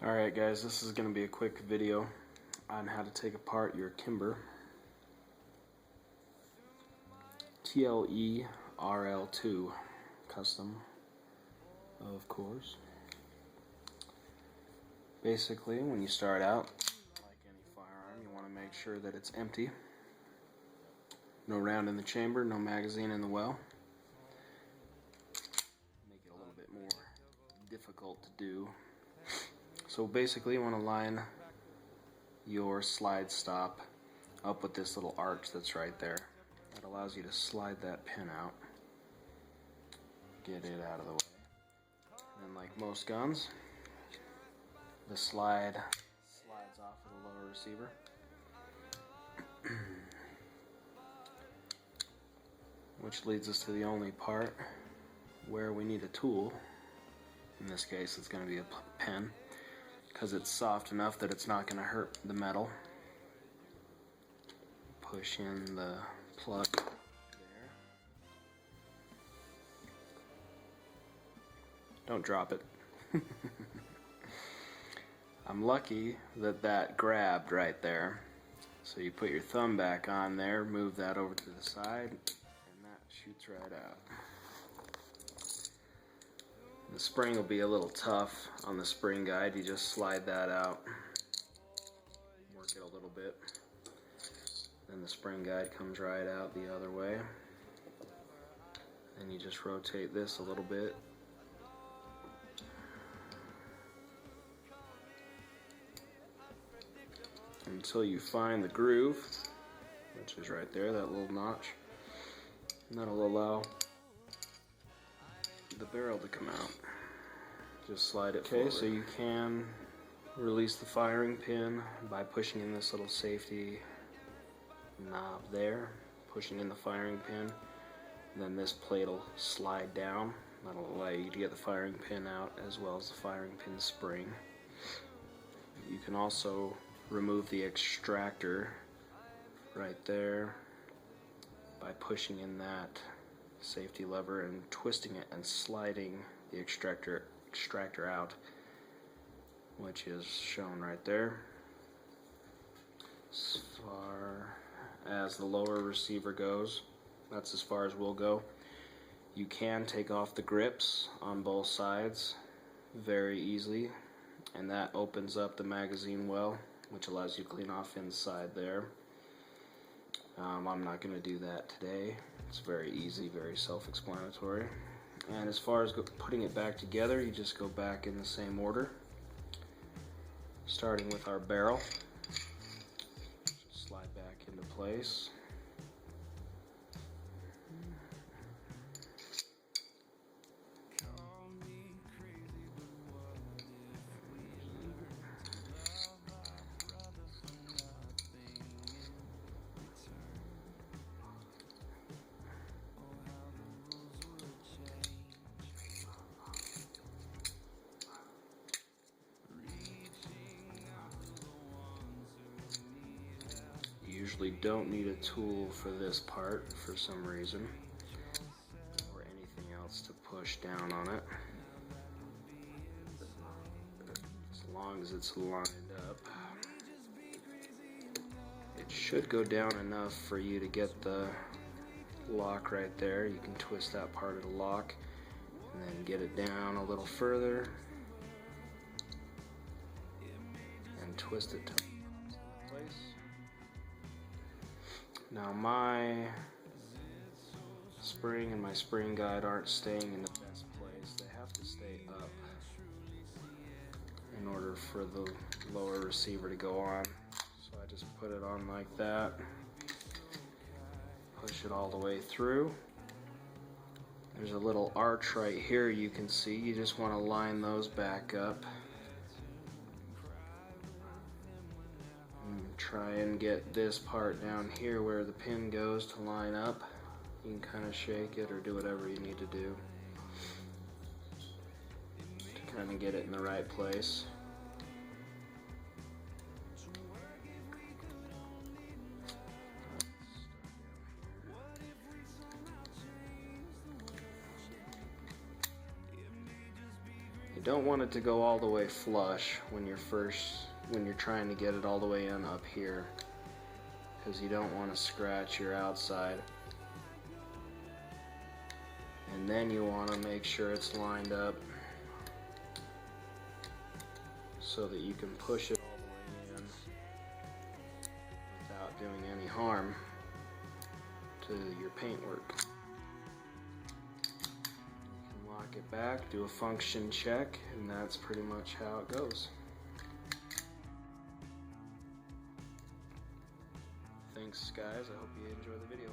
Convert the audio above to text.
Alright guys, this is going to be a quick video on how to take apart your Kimber TLE RLII custom, of course. Basically, when you start out, like any firearm, you want to make sure that it's empty. No round in the chamber, no magazine in the well. Make it a little bit more difficult to do. So basically you want to line your slide stop up with this little arch that's right there. That allows you to slide that pin out. Get it out of the way. And like most guns, the slide slides off of the lower receiver. Which leads us to the only part where we need a tool. In this case it's going to be a pen, because it's soft enough that it's not going to hurt the metal. Push in the plug there. Don't drop it. I'm lucky that that grabbed right there. So you put your thumb back on there, move that over to the side, and that shoots right out. The spring will be a little tough on the spring guide. You just slide that out, work it a little bit, then the spring guide comes right out the other way. Then you just rotate this a little bit. Until you find the groove, which is right there, that little notch. And that'll allow the barrel to come out. Just slide it forward. So you can release the firing pin by pushing in this little safety knob there, pushing in the firing pin. And then this plate will slide down. That'll allow you to get the firing pin out as well as the firing pin spring. You can also remove the extractor right there by pushing in that safety lever and twisting it and sliding the extractor out, which is shown right there. As far as the lower receiver goes, that's as far as we'll go. You can take off the grips on both sides very easily, and that opens up the magazine well, which allows you to clean off inside there. I'm not going to do that today. It's very easy, very self-explanatory. And as far as putting it back together, you just go back in the same order, starting with our barrel. Just slide back into place. You usually don't need a tool for this part for some reason, or anything else to push down on it, as long as it's lined up. It should go down enough for you to get the lock right there. You can twist that part of the lock and then get it down a little further and twist it to place. Now my spring and my spring guide aren't staying in the best place. They have to stay up in order for the lower receiver to go on. So I just put it on like that, push it all the way through. There's a little arch right here you can see. You just want to line those back up. Try and get this part down here where the pin goes to line up. You can kind of shake it or do whatever you need to do to kind of get it in the right place. You don't want it to go all the way flush when you're trying to get it all the way in up here, because you don't want to scratch your outside. And then you want to make sure it's lined up so that you can push it all the way in without doing any harm to your paintwork. You can lock it back, do a function check, and that's pretty much how it goes. Thanks guys, I hope you enjoy the video.